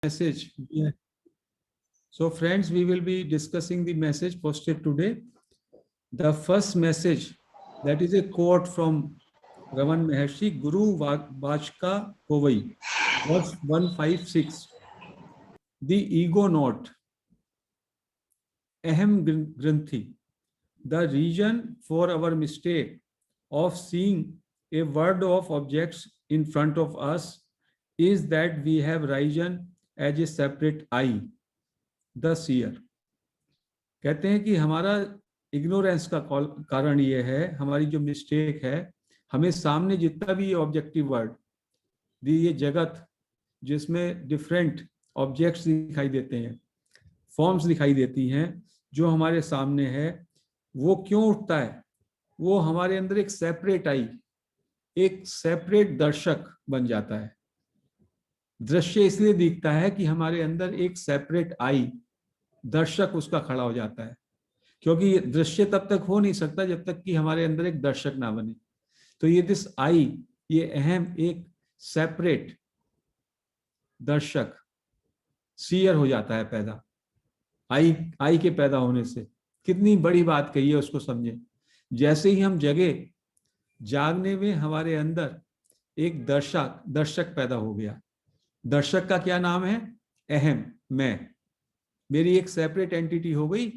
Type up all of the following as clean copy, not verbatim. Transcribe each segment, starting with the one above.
message. Yeah. So friends, we will be discussing the message posted today. The first message, that is a quote from Raman Maharshi, Guru Vachka Kovai, verse 156. The ego note, Aham Granthi, the reason for our mistake of seeing a world of objects in front of us is that we have risen as a separate I, the seer. कहते हैं कि हमारा ignorance का कारण ये है, हमारी जो मिस्टेक है, हमें सामने जितना भी ऑब्जेक्टिव वर्ल्ड, ये जगत जिसमें डिफरेंट ऑब्जेक्ट्स दिखाई देते हैं, फॉर्म्स दिखाई देती हैं, जो हमारे सामने है, वो क्यों उठता है? वो हमारे अंदर एक सेपरेट आई, एक सेपरेट दर्शक बन जाता है। दृश्य इसलिए दिखता है कि हमारे अंदर एक सेपरेट आई, दर्शक उसका खड़ा हो जाता है, क्योंकि ये दृश्य तब तक हो नहीं सकता जब तक कि हमारे अंदर एक दर्शक ना बने। तो ये दिस आई, ये अहम एक सेपरेट दर्शक, सीयर हो जाता है पैदा। आई के पैदा होने से कितनी बड़ी बात कही है, उसको समझे। जैसे ही हम जगे, जागने में हमारे अंदर एक दर्शक पैदा हो गया। दर्शक का क्या नाम है? अहम, मैं। मेरी एक सेपरेट एंटिटी हो गई,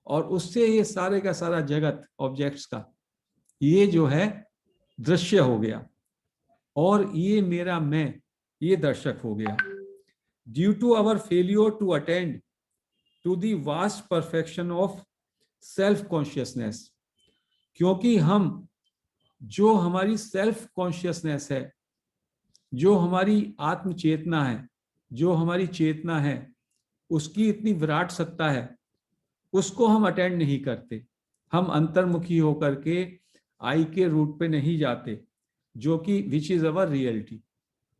और उससे ये सारे का सारा जगत ऑब्जेक्ट्स का, ये जो है दृश्य हो गया, और ये मेरा मैं, ये दर्शक हो गया। Due to our failure to attend to the vast perfection of self consciousness, क्योंकि हम, जो हमारी सेल्फ कॉन्शियसनेस है, जो हमारी आत्म चेतना है, जो हमारी चेतना है, उसकी इतनी विराट सत्ता है, उसको हम अटेंड नहीं करते। हम अंतर्मुखी होकर के आई के रूट पे नहीं जाते, जो कि विच इज अवर रियलिटी।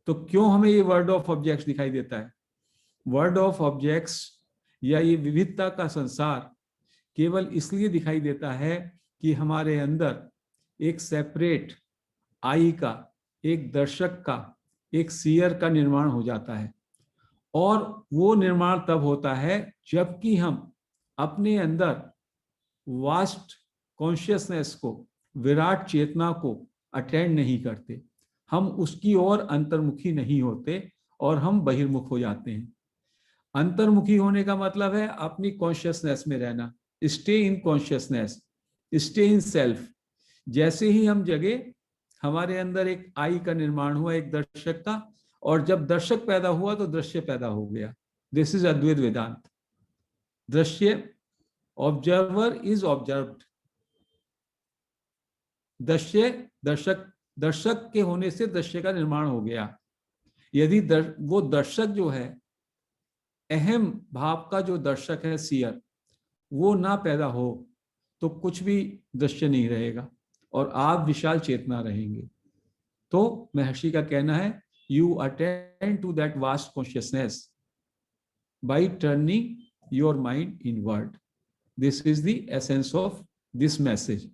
तो क्यों हमें ये वर्ल्ड ऑफ ऑब्जेक्ट्स दिखाई देता है? वर्ल्ड ऑफ ऑब्जेक्ट्स या ये विविधता का संसार केवल इसलिए दिखाई देता है कि हमारे अंदर एक सेपरेट आई का, एक दर्शक का, एक सीयर का निर्माण हो जाता है। और वो निर्माण तब होता है जबकि हम अपने अंदर वास्ट कॉन्शियसनेस को, विराट चेतना को अटेंड नहीं करते। हम उसकी ओर अंतर्मुखी नहीं होते, और हम बहिर्मुख हो जाते हैं। अंतर्मुखी होने का मतलब है अपनी कॉन्शियसनेस में रहना, stay in consciousness, stay in self. जैसे ही हम जगे, हमारे अंदर एक आई का निर्माण हुआ, एक दर्शक का, और जब दर्शक पैदा हुआ तो दृश्य पैदा हो गया। दिस इज अद्वैत वेदांत। दृश्य, ऑब्जर्वर इज ऑब्जर्व्ड। दृश्य, दर्शक के होने से दृश्य का निर्माण हो गया। यदि वो दर्शक जो है, अहम भाव का जो दर्शक है, सीयर, वो ना पैदा हो, तो कुछ भी दृश्य नहीं रहेगा, और आप विशाल चेतना रहेंगे। तो महर्षि का कहना है, you attend to that vast consciousness by turning your mind inward. This is the essence of this message,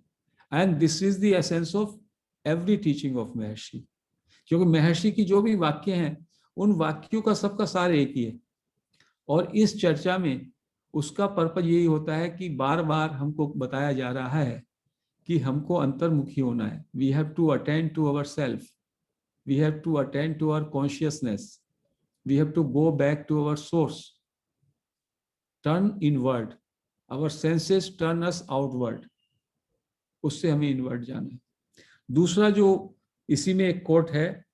and this is the essence of every teaching of Maharshi. क्योंकि महर्षि की जो भी वाक्य हैं, उन वाक्यों का सबका सार एक ही है। और इस चर्चा में उसका पर्पज यही होता है कि बार बार हमको बताया जा रहा है कि हमको अंतर्मुखी होना है। We have to attend to our self, we have to attend to our consciousness, we have to go back to our source, turn inward, our senses turn us outward. उससे हमें इनवर्ड जाना है। दूसरा जो इसी में एक कोट है,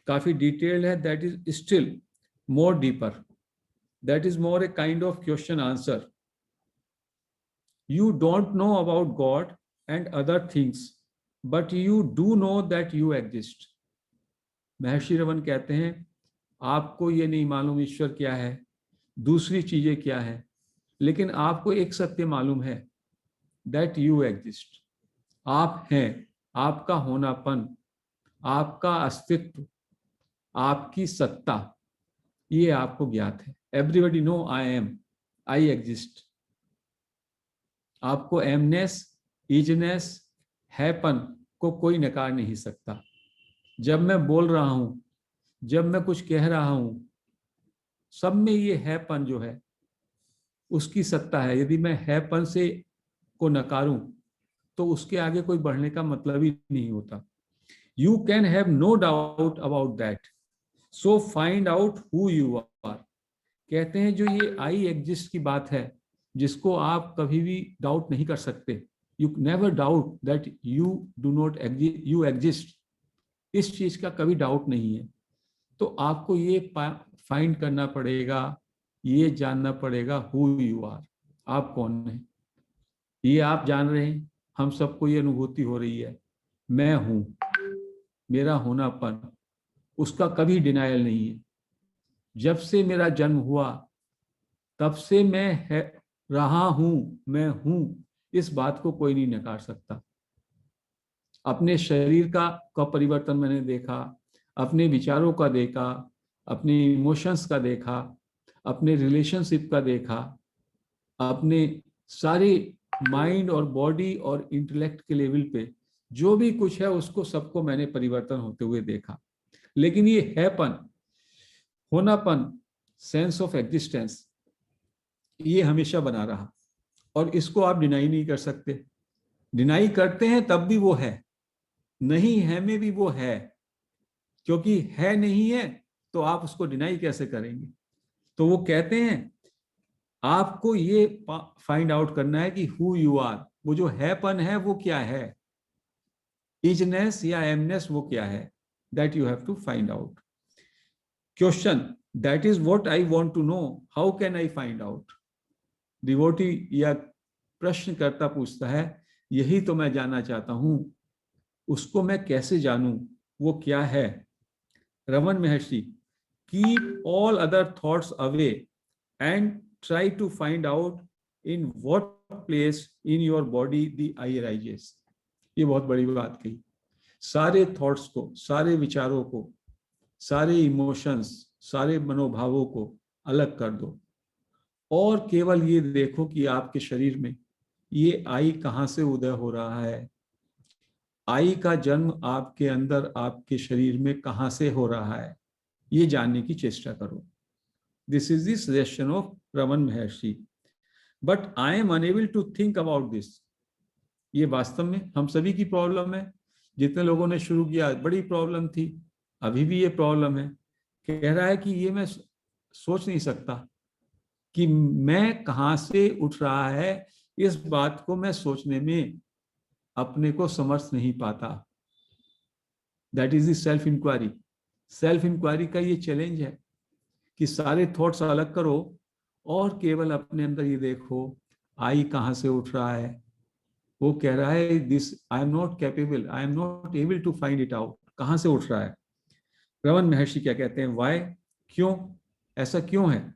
काफी डिटेल्ड है, that is still more deeper, that is more a kind of question answer. You don't know about God and other things, but you do know that you exist. महर्षि रमन कहते हैं, आपको ये नहीं मालूम ईश्वर क्या है, दूसरी चीजें क्या है, लेकिन आपको एक सत्य मालूम है, that you exist. आप हैं, आपका होनापन, आपका अस्तित्व, आपकी सत्ता, ये आपको ज्ञात है। Everybody know I am, I exist. आपको एमनेस, इजनेस, हैपन को कोई नकार नहीं सकता। जब मैं बोल रहा हूं, जब मैं कुछ कह रहा हूं, सब में ये हैपन जो है उसकी सत्ता है। यदि मैं हैपन से को नकारूं तो उसके आगे कोई बढ़ने का मतलब ही नहीं होता। You can have no doubt about that, so find out who you are. कहते हैं जो ये आई एग्जिस्ट की बात है, जिसको आप कभी भी डाउट नहीं कर सकते, you never doubt that you do not exist, you exist, इस चीज का कभी डाउट नहीं है। तो आपको ये फाइंड करना पड़ेगा, ये जानना पड़ेगा हु यू आर, आप कौन है। ये आप जान रहे हैं, हम सबको ये अनुभूति हो रही है, मैं हूं, मेरा होनापन, उसका कभी डिनायल नहीं है। जब से मेरा जन्म हुआ तब से मैं है रहा हूं, मैं हूं, इस बात को कोई नहीं नकार सकता। अपने शरीर का परिवर्तन मैंने देखा, अपने विचारों का देखा, अपने इमोशंस का देखा, अपने रिलेशनशिप का देखा, अपने सारे माइंड और बॉडी और इंटेलेक्ट के लेवल पे जो भी कुछ है उसको सबको मैंने परिवर्तन होते हुए देखा। लेकिन ये हैपन, होनापन, सेंस ऑफ एग्जिस्टेंस, ये हमेशा बना रहा और इसको आप डिनाई नहीं कर सकते। डिनाई करते हैं तब भी वो है, नहीं है में भी वो है, क्योंकि है नहीं है तो आप उसको डिनाई कैसे करेंगे। तो वो कहते हैं आपको ये फाइंड आउट करना है कि हु यू आर, वो जो हैपन है वो क्या है, इजनेस या एमनेस वो क्या है, that you have to find out. Question, that is what I want to know, how can I find out. Devotee या प्रश्नकर्ता पूछता है, यही तो मैं जानना चाहता हूं, उसको मैं कैसे जानूं, वो क्या है। Raman Maharshi, keep all other thoughts away and try to find out in what place in your body the I rises. ये बहुत बड़ी बात कही। सारे थॉट्स को, सारे विचारों को, सारे इमोशंस, सारे मनोभावों को अलग कर दो और केवल ये देखो कि आपके शरीर में ये आई कहां से उदय हो रहा है, आई का जन्म आपके अंदर, आपके शरीर में कहां से हो रहा है, ये जानने की चेष्टा करो। This is the suggestion of Raman Maharshi. But I am unable to think about this. ये वास्तव में हम सभी की प्रॉब्लम है। जितने लोगों ने शुरू किया बड़ी प्रॉब्लम थी, अभी भी ये प्रॉब्लम है। कह रहा है कि ये मैं सोच नहीं सकता कि मैं कहां से उठ रहा है, इस बात को मैं सोचने में अपने को समर्थ नहीं पाता। That is the self inquiry. Self inquiry का ये चैलेंज है कि सारे थॉट्स अलग करो और केवल अपने अंदर ये देखो आई कहां से उठ रहा है। वो कह रहा है this I am not capable, I am not able to find it out, कहां से उठ रहा है। रमन महर्षि क्या कहते हैं, वाई, क्यों, ऐसा क्यों है।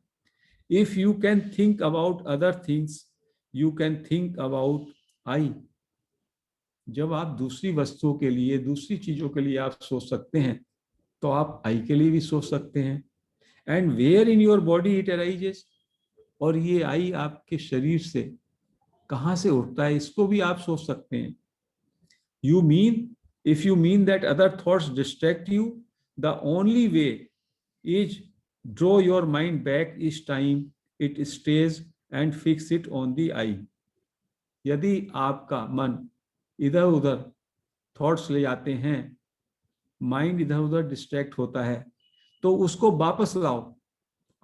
If you can think about other things you can think about I. जब आप दूसरी वस्तुओं के लिए, दूसरी चीजों के लिए आप सोच सकते हैं तो आप आई के लिए भी सोच सकते हैं। And where in your body it arises, और ये आई आपके शरीर से कहां से उठता है इसको भी आप सोच सकते हैं। You mean, if you mean that other thoughts distract you, the only way is draw your mind back each time it strays and fix it on the I. यदि आपका मन इधर उधर थॉट्स ले जाते हैं, माइंड इधर उधर डिस्ट्रैक्ट होता है, तो उसको वापस लाओ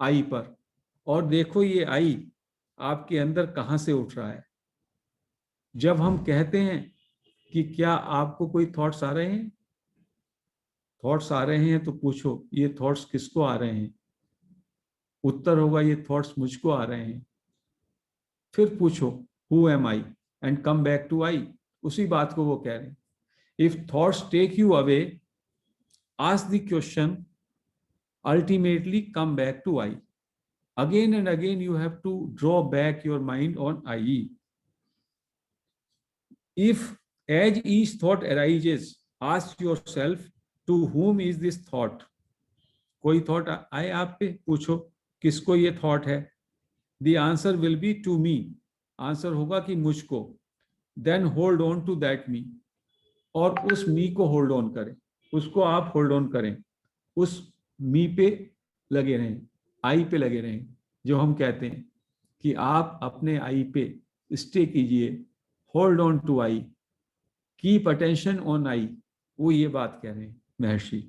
आई पर और देखो ये आई आपके अंदर कहां से उठ रहा है। जब हम कहते हैं कि क्या आपको कोई थॉट्स आ रहे हैं, थॉट्स आ रहे हैं तो पूछो ये थॉट्स किसको आ रहे हैं। उत्तर होगा ये थॉट्स मुझको आ रहे हैं। फिर पूछो who am I and come back to I. उसी बात को वो कह रहे हैं। If thoughts take you away, ask the question, ultimately come back to I. Again and again you have to draw back your mind on I. If as each thought arises, ask yourself, to whom is this thought? कोई thought आए आप पे, पूछो किसको ये thought है। The answer will be to me. Answer होगा कि मुझको। Then hold on to that me. और उस मी को होल्ड ऑन करें, उसको आप होल्ड ऑन करें, उस मी पे लगे रहें। आई पे लगे रहें, जो हम कहते हैं कि आप अपने आई पे स्टे कीजिए, hold on to I, keep attention on I, वो ये बात कह रहे हैं Maharshi.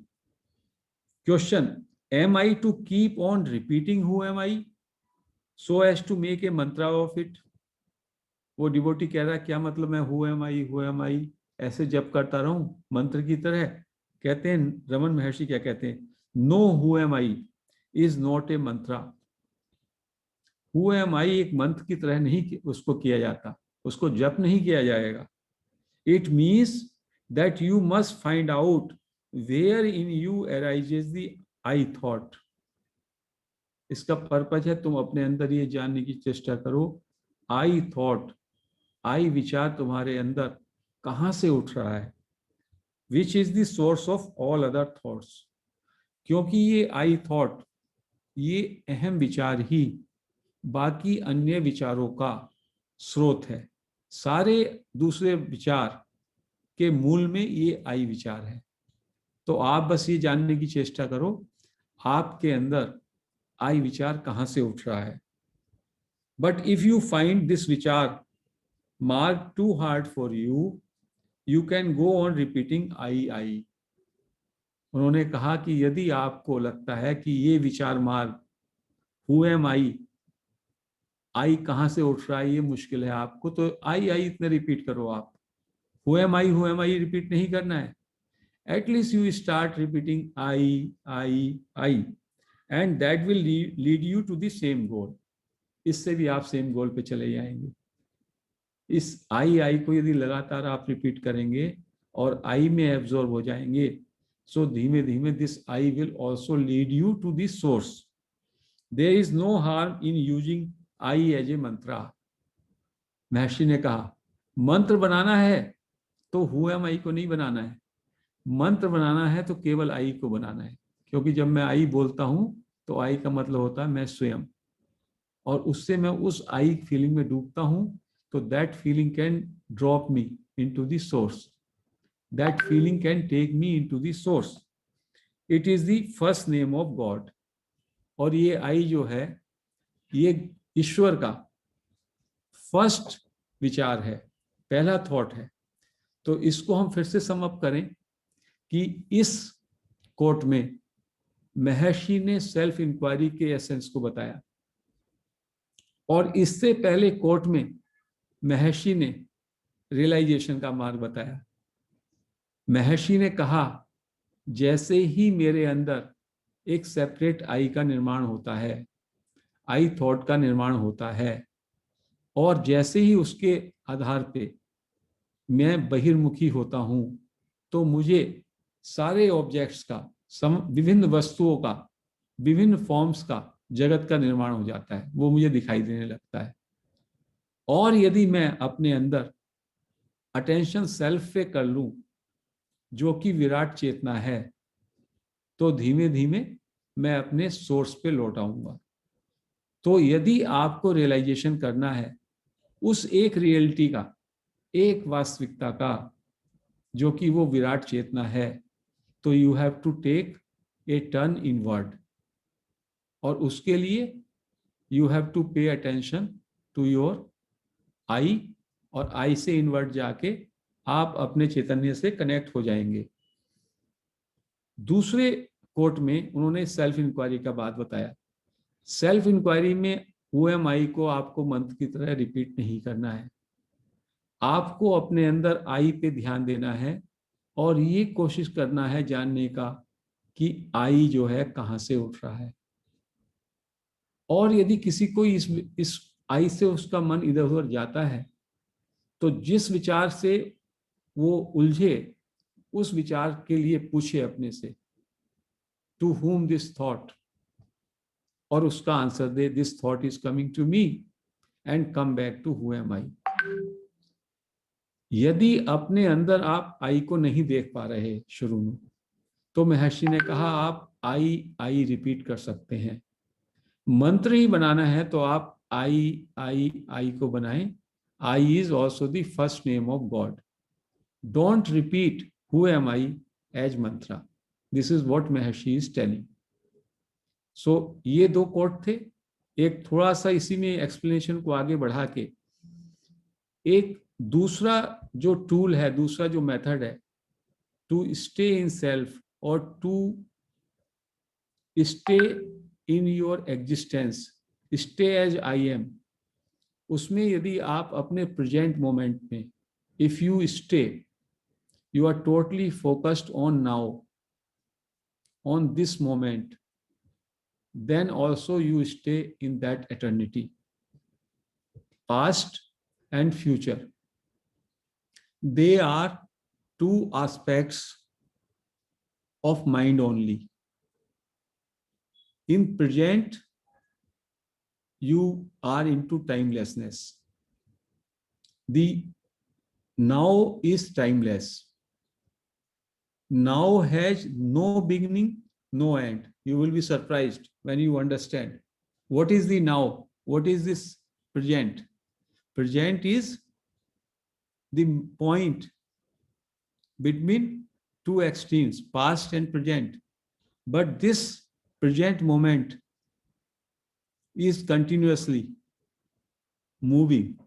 Question, am I to keep on repeating who am I so as to make a mantra of it? वो डिवोटी कह रहा है क्या मतलब मैं हु एम आई ऐसे जप करता रहूं मंत्र की तरह? कहते हैं रमन महर्षि क्या कहते हैं, no who am I is not a mantra. Who am I एक मंत्र की तरह नहीं उसको किया जाता, उसको जप नहीं किया जाएगा। It means that you must find out where in you arises the I thought. इसका पर्पज है तुम अपने अंदर ये जानने की चेष्टा करो, आई थॉट, आई विचार तुम्हारे अंदर कहां से उठ रहा है, which is the source of all other thoughts. क्योंकि ये आई थॉट, ये अहम विचार ही बाकी अन्य विचारों का स्रोत है। सारे दूसरे विचार के मूल में ये आई विचार है। तो आप बस ये जानने की चेष्टा करो आपके अंदर आई विचार कहां से उठ रहा है। But if you find this विचार मार्क too hard for you, you can go on repeating I I. उन्होंने कहा कि यदि आपको लगता है कि ये विचार मार्ग हु एम आई कहां से उठ रहा है ये मुश्किल है आपको, तो आई आई इतने रिपीट करो आप। हु एम आई रिपीट नहीं करना है। At least you start repeating I and that will lead you to the same goal. इससे भी आप सेम गोल पे चले जाएंगे। इस आई को यदि लगातार आप रिपीट करेंगे और आई में एब्जॉर्ब हो जाएंगे, सो धीमे धीमे this I will also lead you to the source. There is no harm in using I as a mantra. Maharshi ने कहा मंत्र बनाना है तो हु एम आई को नहीं बनाना है, मंत्र बनाना है तो केवल आई को बनाना है। क्योंकि जब मैं आई बोलता हूं तो आई का मतलब होता है मैं स्वयं, और उससे मैं उस आई फीलिंग में डूबता हूं, तो that feeling can drop me into the source, that feeling can take me into the source. It is the first name of God. और ये आई जो है ये ईश्वर का फर्स्ट विचार है, पहला थॉट है। तो इसको हम फिर से सम अप करें कि इस कोट में महर्षि ने सेल्फ इंक्वायरी के एसेंस को बताया, और इससे पहले कोट में महर्षि ने रियलाइजेशन का मार्ग बताया। महर्षि ने कहा जैसे ही मेरे अंदर एक सेपरेट आई का निर्माण होता है, आई थॉट का निर्माण होता है, और जैसे ही उसके आधार पे मैं बहिर्मुखी होता हूं, तो मुझे सारे ऑब्जेक्ट्स का, विभिन्न वस्तुओं का, विभिन्न फॉर्म्स का जगत का निर्माण हो जाता है, वो मुझे दिखाई देने लगता है। और यदि मैं अपने अंदर अटेंशन सेल्फ पे कर लूं, जो कि विराट चेतना है, तो धीमे धीमे मैं अपने सोर्स पे लौट आऊंगा। तो यदि आपको रियलाइजेशन करना है उस एक रियलिटी का, एक वास्तविकता का, जो कि वो विराट चेतना है, तो you have to take a turn inward. और उसके लिए you have to pay attention to your I, और आई से इनवर्ड जाके आप अपने चैतन्य से कनेक्ट हो जाएंगे। दूसरे कोट में उन्होंने सेल्फ इंक्वायरी का बात बताया। सेल्फ इंक्वायरी में हु एम आई को आपको मंत्र की तरह रिपीट नहीं करना है, आपको अपने अंदर आई पे ध्यान देना है और ये कोशिश करना है जानने का कि आई जो है कहां से उठ रहा है। और यदि किसी को इस आई से उसका मन इधर उधर जाता है, तो जिस विचार से वो उलझे उस विचार के लिए पूछे अपने से, टू whom दिस थॉट, और उसका आंसर दे this thought is coming to me, and come back to who am I. यदि अपने अंदर आप आई को नहीं देख पा रहे शुरू में, तो महर्षि ने कहा आप आई आई रिपीट कर सकते हैं। मंत्र ही बनाना है तो आप आई को बनाएं। I is also the first name of God. Don't repeat who am I as mantra. This is what Maharshi is telling. So ये दो कोट थे। एक थोड़ा सा इसी में एक्सप्लेनेशन को आगे बढ़ा के एक दूसरा जो टूल है, दूसरा जो मेथड है टू स्टे इन सेल्फ और to stay in your existence, stay as I am, उसमें यदि आप अपने प्रेजेंट मोमेंट में if you stay, you are totally focused on now, on this moment, then also you stay in that eternity. Past and future, they are two aspects of mind only. In present, you are into timelessness. The now is timeless. Now has no beginning, no end. You will be surprised when you understand what is the now, what is this present. Present is the point between two extremes, past and present. But this present moment is continuously moving,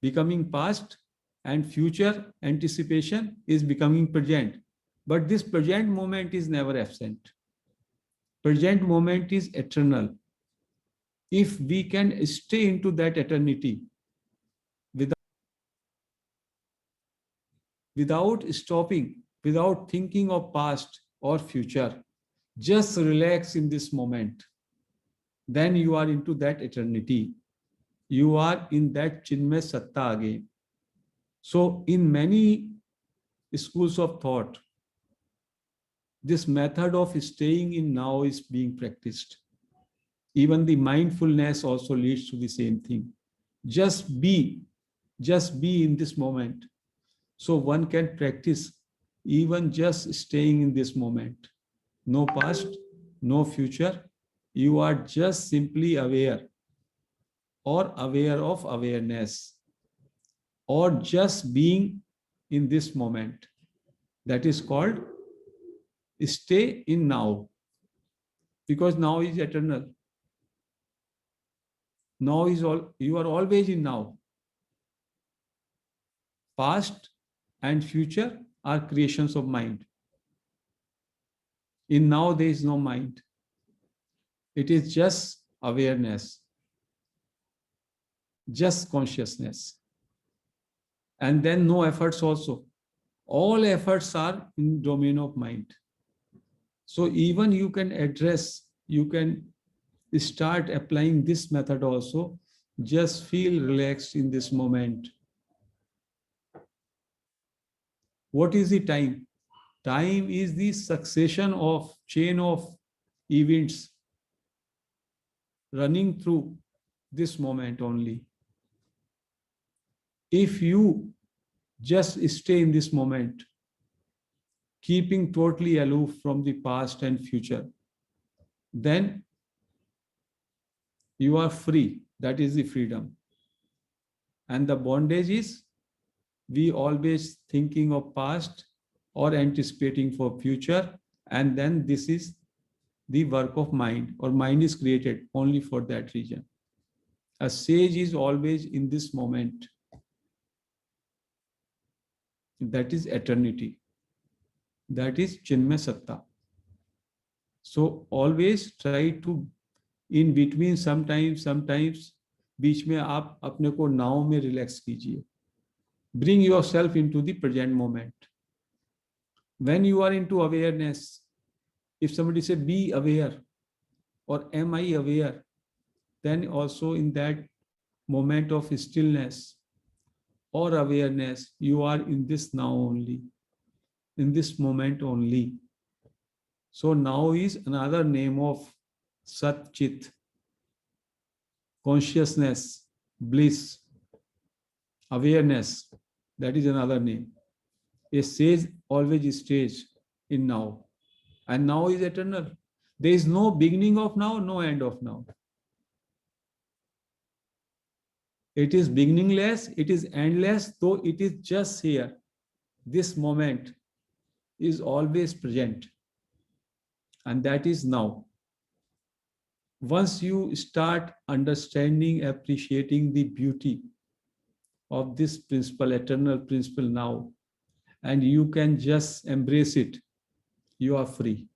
becoming past, and future anticipation is becoming present. But this present moment is never absent. Present moment is eternal. If we can stay into that eternity without stopping, without thinking of past or future, just relax in this moment, then you are into that eternity. You are in that Chinmay Satta again. So in many schools of thought, this method of staying in now is being practiced. Even the mindfulness also leads to the same thing. Just be in this moment. So one can practice even just staying in this moment. No past, no future. You are just simply aware or aware of awareness, or just being in this moment. That is called stay in now, because now is eternal. Now is all, you are always in now. Past and future are creations of mind. In now there is no mind. It is just awareness, just consciousness. And then no efforts also. All efforts are in domain of mind. So even you can address, you can start applying this method also. Just feel relaxed in this moment. What is the time? Time is the succession of chain of events running through this moment only. If you just stay in this moment, keeping totally aloof from the past and future, then you are free. That is the freedom. And the bondage is we always thinking of past or anticipating for future, and then this is the work of mind, or mind is created only for that reason. A sage is always in this moment. That is eternity. That is Chinmay Satta. So always try to, in between, sometimes बीच में आप अपने को नाव में relax कीजिए. Bring yourself into the present moment. When you are into awareness, if somebody say be aware or am I aware, then also in that moment of stillness or awareness, you are in this now only, in this moment only. So now is another name of Sat Chit, consciousness, bliss, awareness. That is another name. A sage always stays in now, and now is eternal. There is no beginning of now, no end of now. It is beginningless, it is endless, though it is just here. This moment is always present, and that is now. Once you start understanding, appreciating the beauty of this principle, eternal principle now, and you can just embrace it, you are free.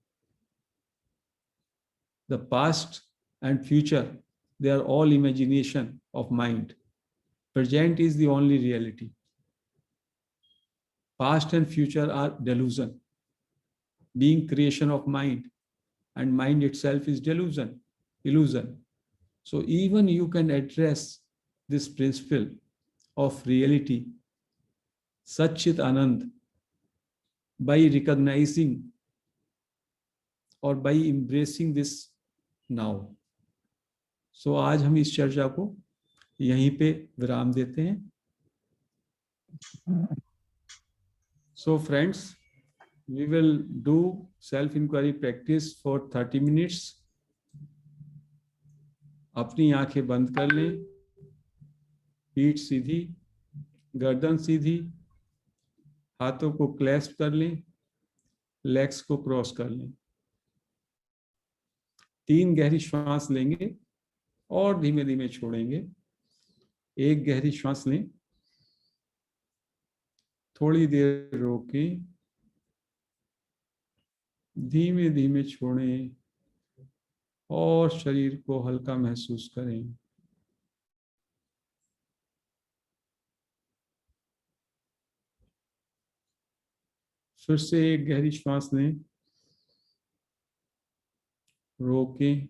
The past and future, they are all imagination of mind. Present is the only reality. Past and future are delusion, being creation of mind, and mind itself is delusion, illusion. So even you can address this principle of reality, Satchit Anand, by recognizing or by embracing this now. So आज हम इस चर्चा को यहीं पे विराम देते हैं. So friends, we will do self-inquiry practice for 30 minutes. अपनी आंखें बंद कर लें, पीठ सीधी, गर्दन सीधी, हाथों को क्लैस्प कर लें, लेग्स को क्रॉस कर लें. 3 गहरी श्वास लेंगे और धीमे धीमे छोड़ेंगे. 1 गहरी श्वास लें, थोड़ी देर रोकें, धीमे धीमे छोड़ें और शरीर को हल्का महसूस करें. फिर से 1 गहरी श्वास लें, रोकें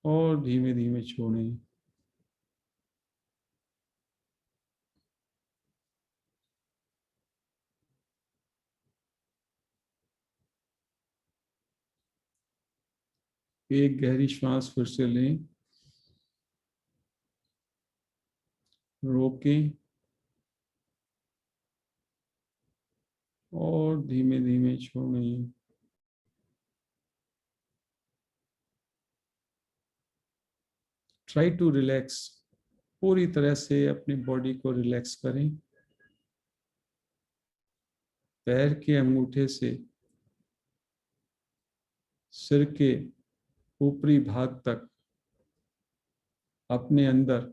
और धीमे धीमे छोड़ें. एक गहरी श्वास फिर से लें, रोकें और धीमे धीमे छोड़ें. Try to relax. पूरी तरह से अपनी बॉडी को रिलैक्स करें. पैर के अंगूठे से सिर के ऊपरी भाग तक अपने अंदर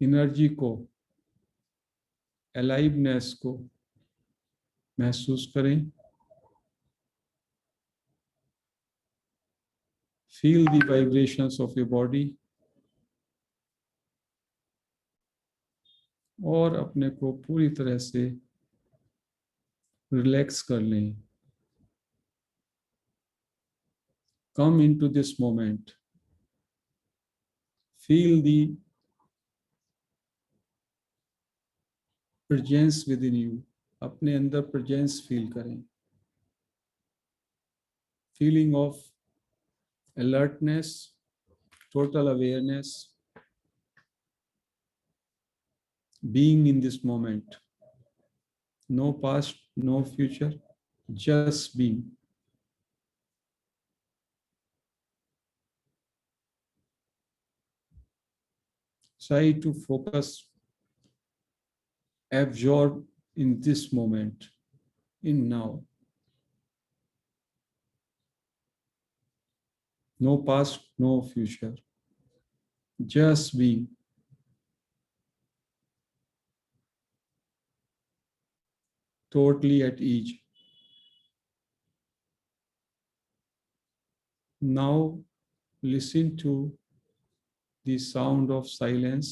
एनर्जी को, अलाइवनेस को महसूस करें. Feel the vibrations of your body और अपने को पूरी तरह से रिलैक्स कर लें. Come into this moment. Feel the presence within you. अपने अंदर presence feel करें. Feeling of alertness, total awareness, being in this moment. No past, no future, just being. Try to focus, absorb in this moment, in now. No past, no future, just being. Totally at ease. Now listen to the sound of silence.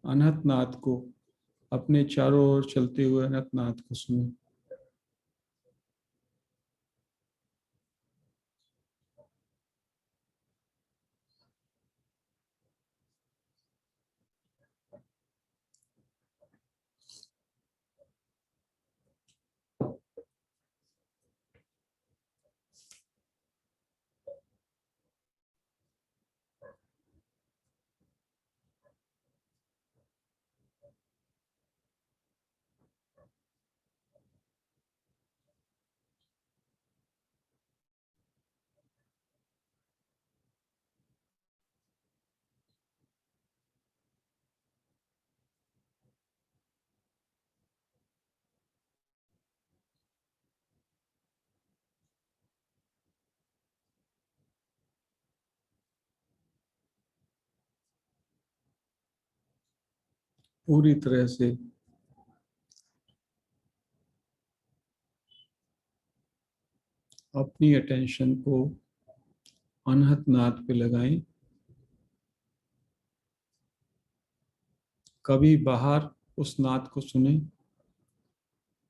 Anahat नाद को, अपने चारों ओर चलते हुए अनहत नाद को सुनो. पूरी तरह से अपनी अटेंशन को अनहत नाद पे लगाएं। कभी बाहर उस नाद को सुनें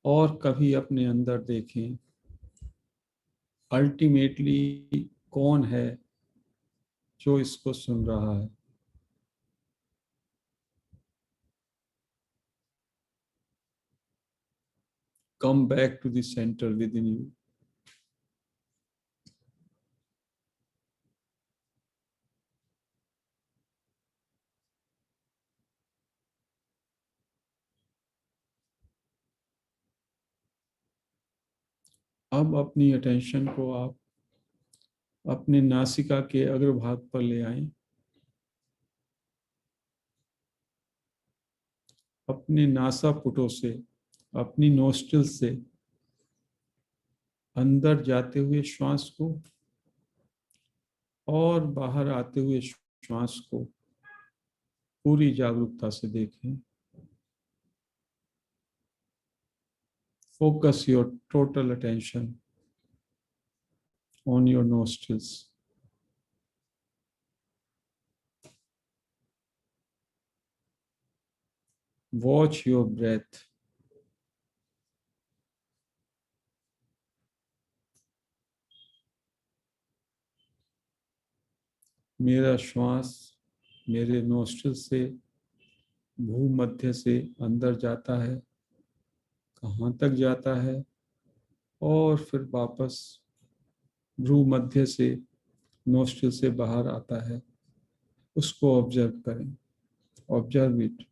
और कभी अपने अंदर देखें। अल्टीमेटली कौन है जो इसको सुन रहा है? Come back to the centre within यू। अब अपनी अटेंशन को आप अपने नासिका के अग्रभाग पर ले आएं। अपने नासापुटों से, अपनी नोस्ट्रिल से अंदर जाते हुए श्वास को और बाहर आते हुए श्वास को पूरी जागरूकता से देखें। Focus your total attention on your nostrils. Watch your breath. मेरा श्वास मेरे नोस्ट्रिल से भूमध्य से अंदर जाता है, कहाँ तक जाता है, और फिर वापस भ्रूमध्य से नोस्ट्रिल से बाहर आता है, उसको ऑब्जर्व करें। Observe it.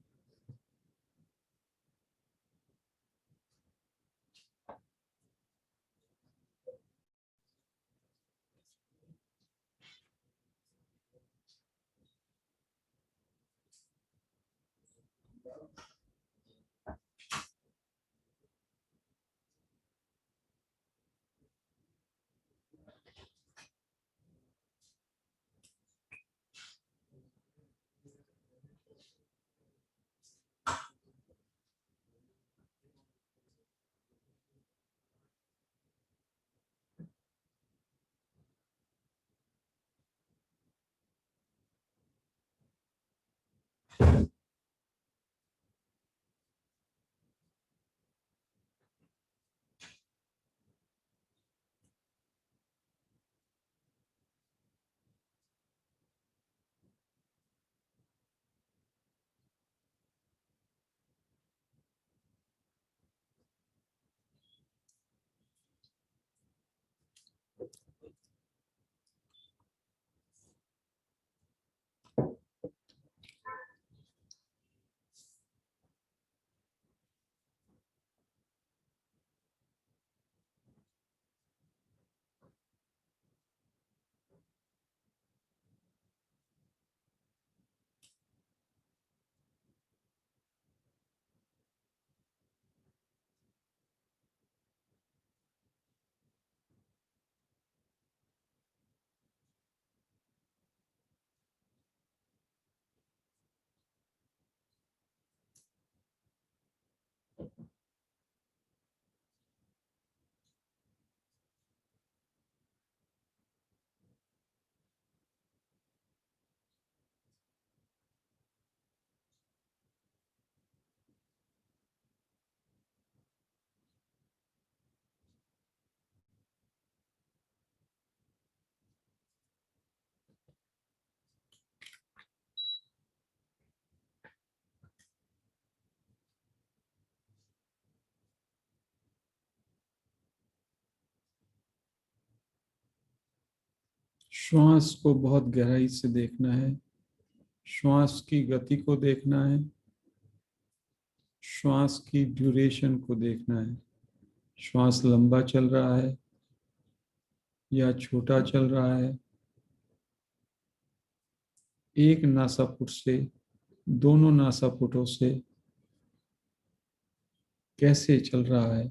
श्वास को बहुत गहराई से देखना है। श्वास की गति को देखना है। श्वास की ड्यूरेशन को देखना है। श्वास लंबा चल रहा है या छोटा चल रहा है। एक नासापुट से दोनों नासापुटों से कैसे चल रहा है,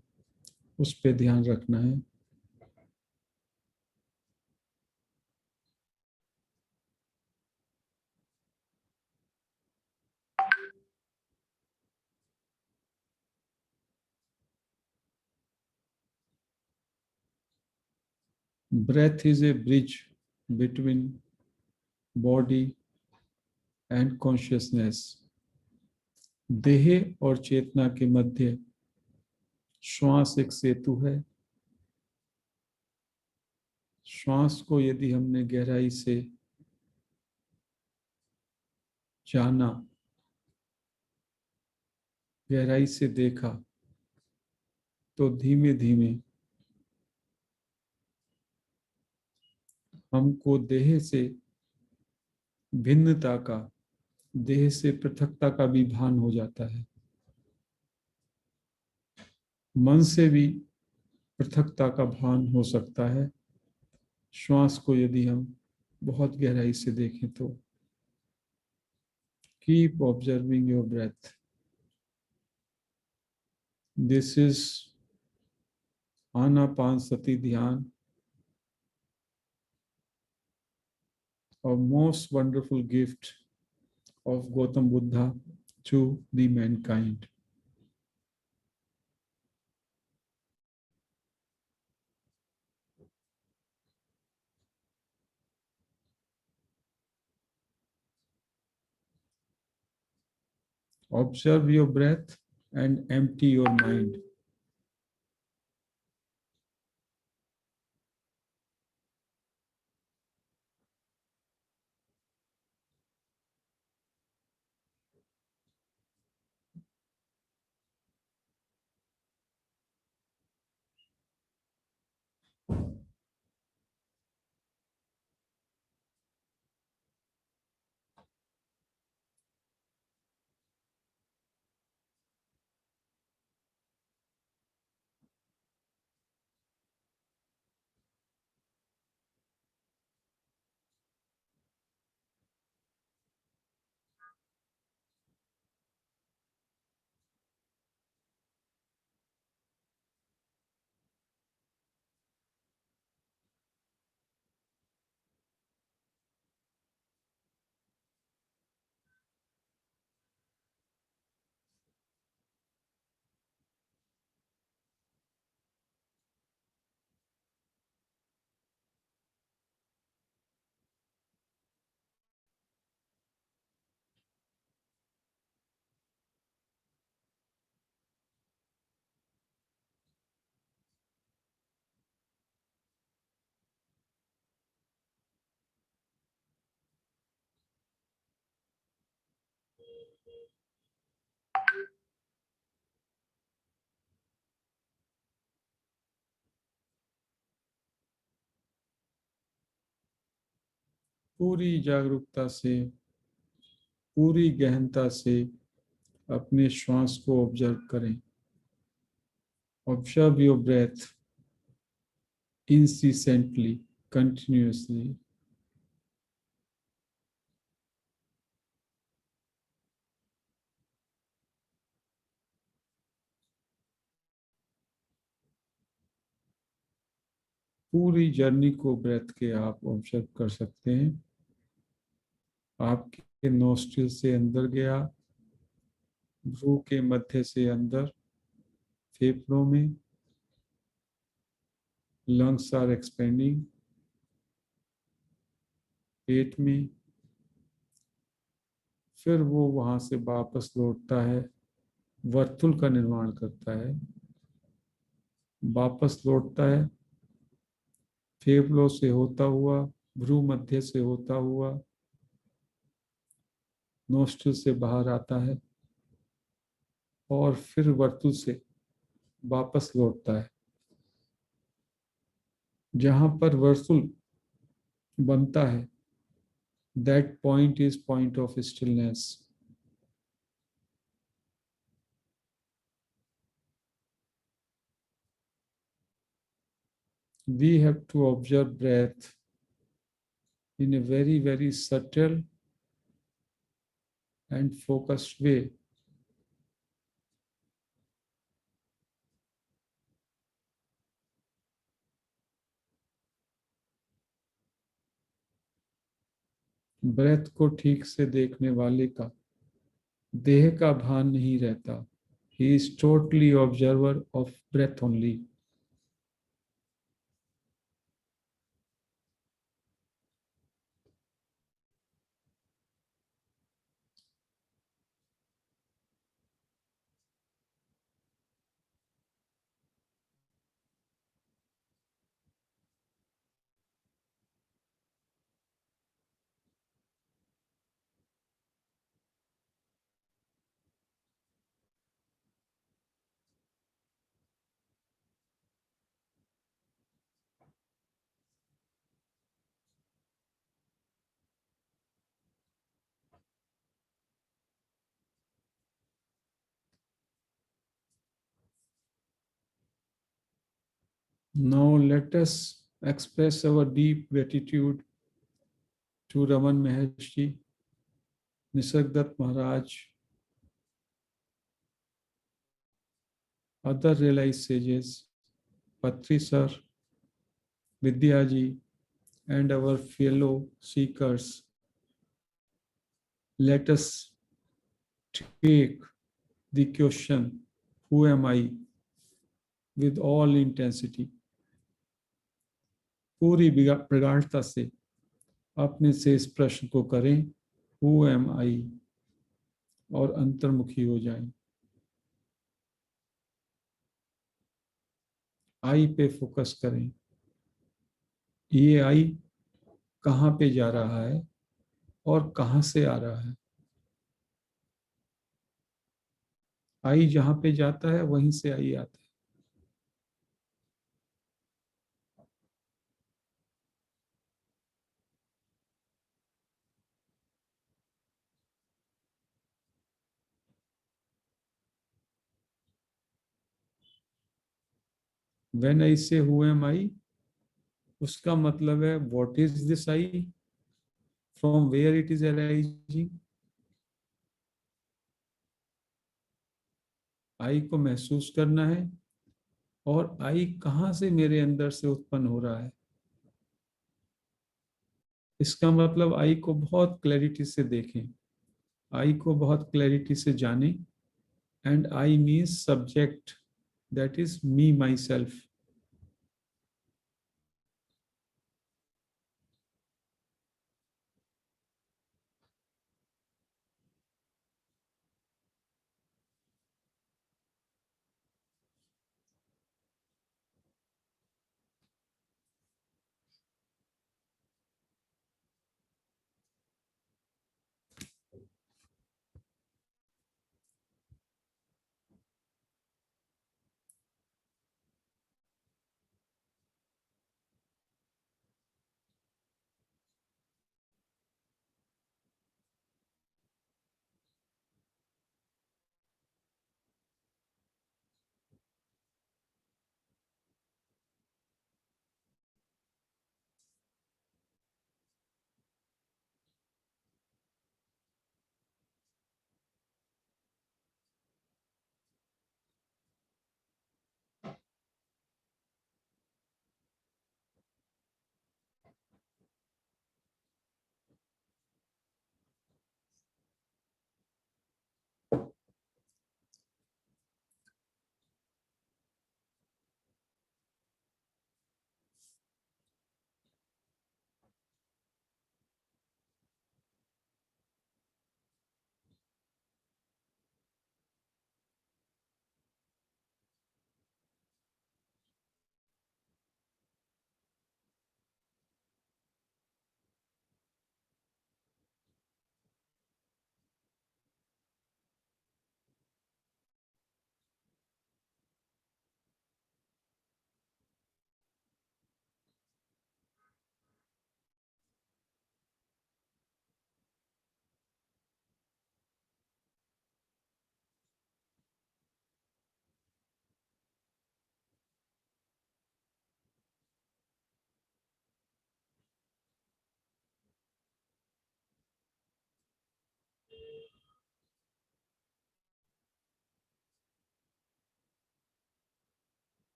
उस पे ध्यान रखना है। Breath is a bridge between body and consciousness. देह और चेतना के मध्य श्वास एक सेतु है। श्वास को यदि हमने गहराई से जाना, गहराई से देखा, तो धीमे धीमे हमको देह से भिन्नता का, देह से पृथकता का भी भान हो जाता है। मन से भी पृथकता का भान हो सकता है श्वास को यदि हम बहुत गहराई से देखें तो। Keep observing your breath. This is Anapanasati dhyan, a most wonderful gift of Gautam Buddha to the mankind. Observe your breath and empty your mind. पूरी जागरूकता से, पूरी गहनता से अपने श्वास को ऑब्जर्व करें। Observe your breath incessantly, continuously. पूरी जर्नी को ब्रेथ के आप ऑब्जर्व कर सकते हैं। आपके नोस्ट्रिल से अंदर गया, भ्रू के मध्य से अंदर फेफड़ों में, लंग्स आर एक्सपेंडिंग, पेट में, फिर वो वहां से वापस लौटता है, वर्तुल का निर्माण करता है, वापस लौटता है, फेफड़ों से होता हुआ, भ्रू मध्य से होता हुआ, नोस्ट्रिल से बाहर आता है और फिर वर्तुल से वापस लौटता है। जहां पर वर्तुल बनता है, that point is point of stillness. We have to observe breath in a very, very subtle and focused way. Breath को ठीक से देखने वाले का देह का भान नहीं रहता। He is totally observer of breath only. Now let us express our deep gratitude to Raman Maharshi, Nisargadatta Maharaj, other realized sages, Patri Sir, Vidyaji, and our fellow seekers. Let us take the question, who am I, with all intensity. पूरी प्रगाढ़ता से अपने से इस प्रश्न को करें, who am आई, और अंतर्मुखी हो जाएं। आई पे फोकस करें। ये आई कहाँ पे जा रहा है और कहाँ से आ रहा है। आई जहाँ पे जाता है वहीं से आई आता है। व्हेन आई से हु एम आई, उसका मतलब है what is this I, from where it is arising. I को महसूस करना है और आई कहाँ से मेरे अंदर से उत्पन्न हो रहा है। इसका मतलब आई को बहुत क्लैरिटी से देखें, आई को बहुत क्लैरिटी से जानें। And I means subject, that is me my self.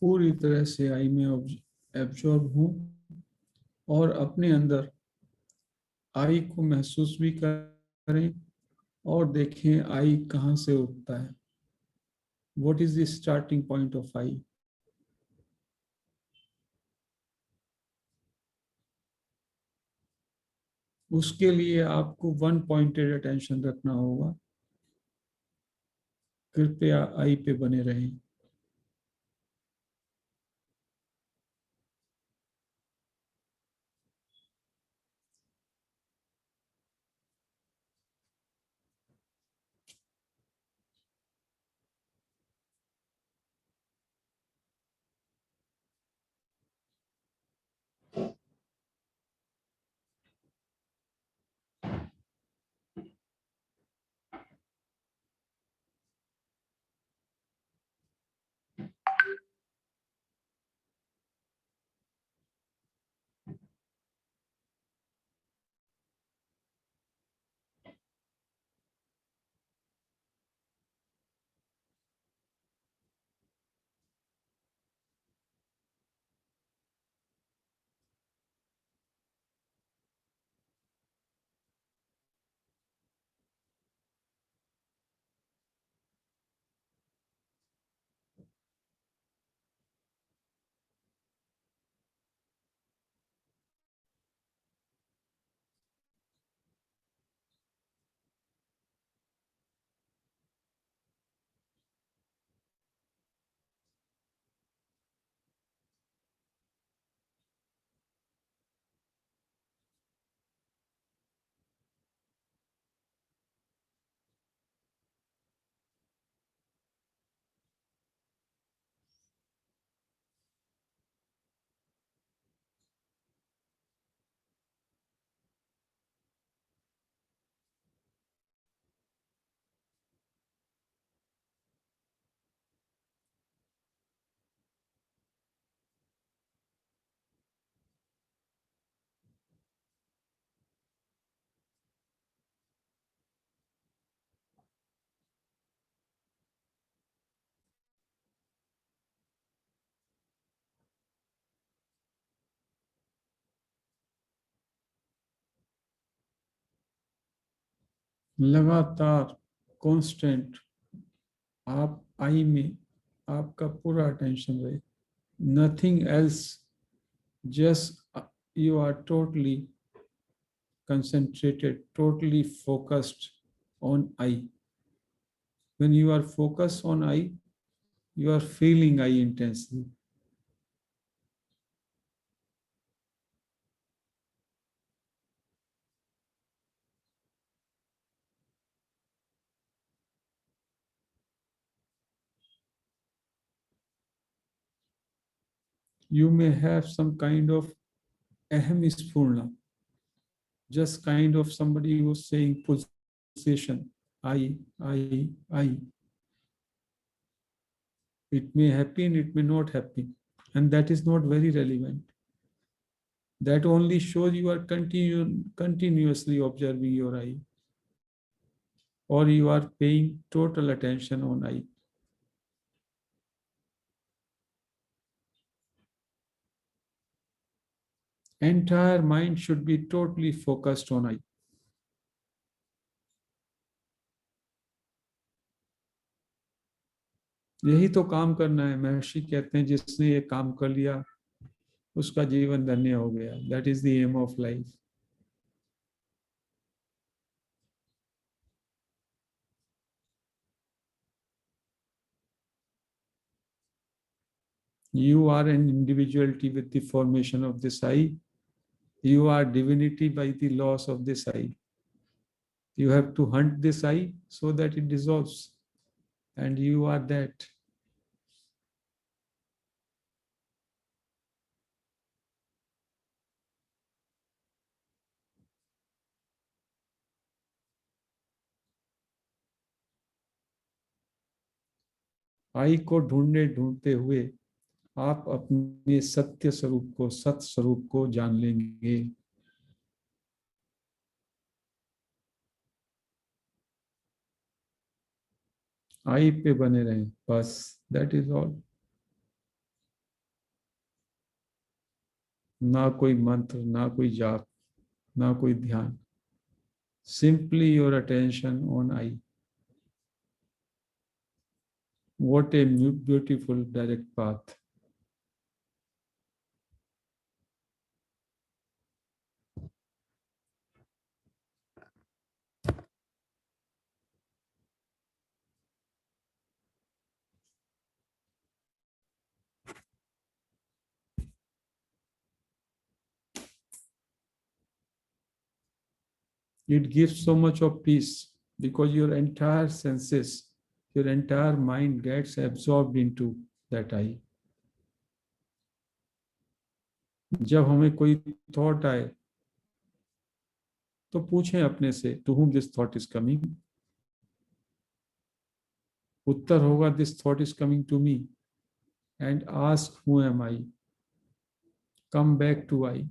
पूरी तरह से आई में एब्जॉर्ब हूँ और अपने अंदर आई को महसूस भी करें और देखें आई कहाँ से उठता है। What is the starting point of I. उसके लिए आपको वन पॉइंटेड अटेंशन रखना होगा। कृपया आई पे बने रहें। लगातार कांस्टेंट आप आई में आपका पूरा अटेंशन रहे, nothing else, just you are totally concentrated, totally focused on I. When you are focused on I, you are feeling I intensely. You may have some kind of aham spurna, just kind of somebody who's saying pulsation, I. It may happen, it may not happen. And that is not very relevant. That only shows you are continuously observing your I, or you are paying total attention on I. Entire mind should be totally focused on I. यही तो काम करना है। महर्षि कहते हैं जिसने ये काम कर लिया उसका जीवन धन्य हो गया। That is the aim of life. You are an individuality with the formation of this I. You are divinity by the loss of this I. You have to hunt this I so that it dissolves. And you are that. आई को ढूंढने ढूंढते हुए आप अपने सत्य स्वरूप को, सत स्वरूप को जान लेंगे। आई पे बने रहें बस। That is all. ना कोई मंत्र, ना कोई जाप, ना कोई ध्यान। Simply your attention on I. What a beautiful direct path. It gives so much of peace because your entire senses, your entire mind gets absorbed into that I. जब हमें कोई थॉट आए तो पूछें अपने से, to whom this thought is coming? उत्तर होगा this thought is coming to me, and ask who am I? Come back to I.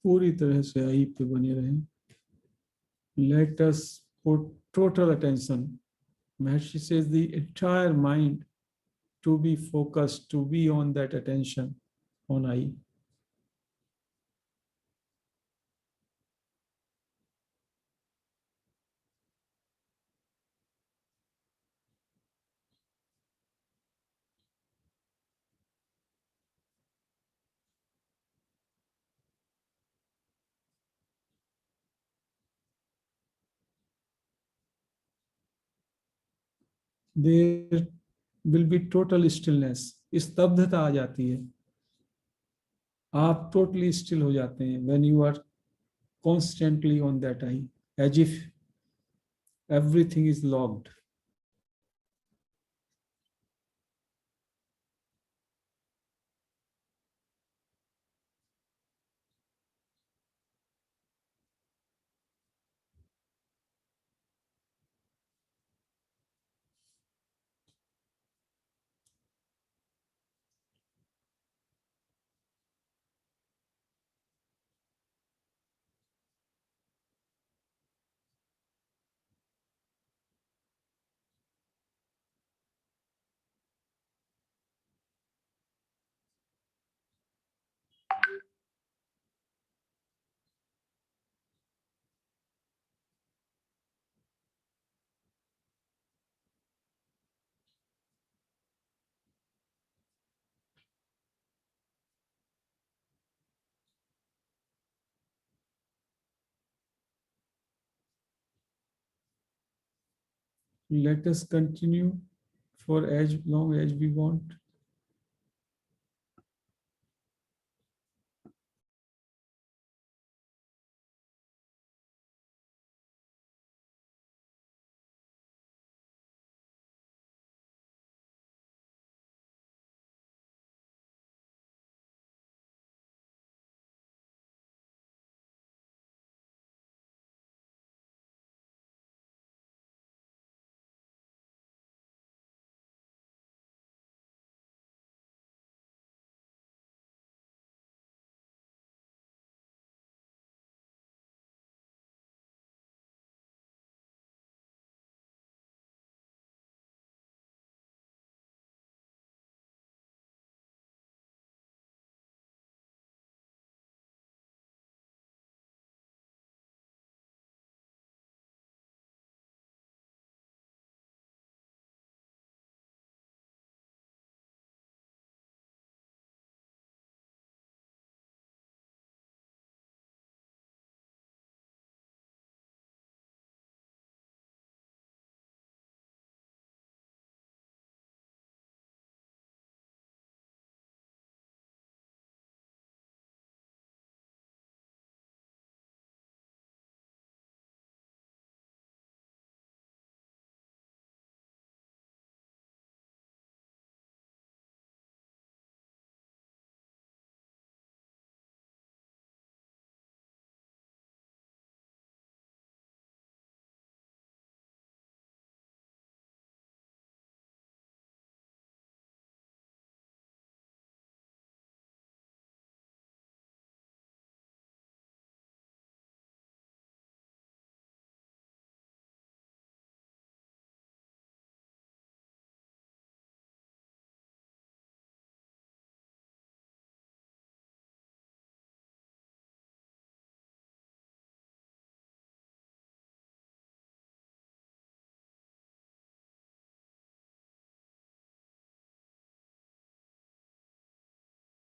पूरी तरह से आई पे बने रहें. Let us put total attention. Maharishi says the entire mind to be focused, to be on that attention on I. There will be total stillness. स्तब्धता आ जाती है. आप totally still हो जाते हैं when you are constantly on that I, as if everything is logged. Let us continue for as long as we want.